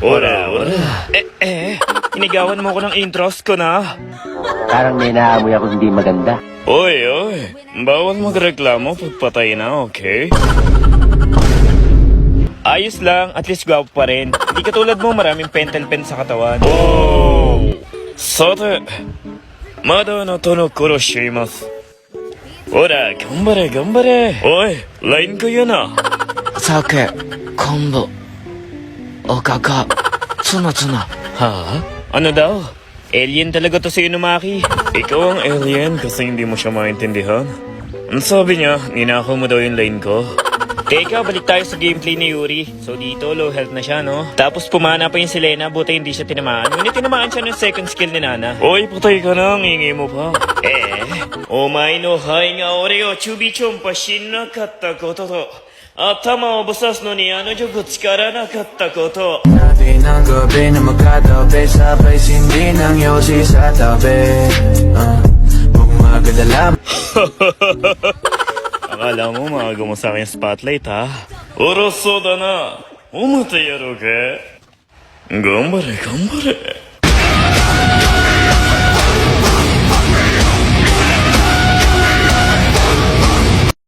Ora. Inigawan mo ko ng intros ko na. Parang may naamoy ako hindi maganda. Oy, bawal magreklamo pag patay na, okay? Ayos lang, at least gwapo pa rin. Hindi katulad mo, maraming pentel pen sa katawan. Oh! Sate, mada no tono kuro shimasu. Ora, gambare. Oy, line ko yun ah. Sake, kombo, okaka, tsuna. Ha? Ano daw? Alien talaga to si Inumaki. Ikaw ang alien kasi hindi mo siya maintindihan. Ang sabi niya, ninakaw mo daw yung line ko. Teka, balik tayo sa gameplay ni Yuri. So dito, low health na siya, no? Tapos pumana pa yung Selena, buti hindi siya tinamaan. Ngunit tinamaan siya ng second skill ni Nana. Oy, patay ka na, ngingi mo pa. Omae no hai nga ore o chubi-chompa shinakatta koto to. Atama o busasu no ni ano jo butsukaranatta koto. Natin ang gabi na magkatabi, sabay sindi ng yosi sa tabi. Huwag magadala. Akala mo maaga mo sa akin spotlight, ha? Oroso da na. Umate yaro ka? Gambare.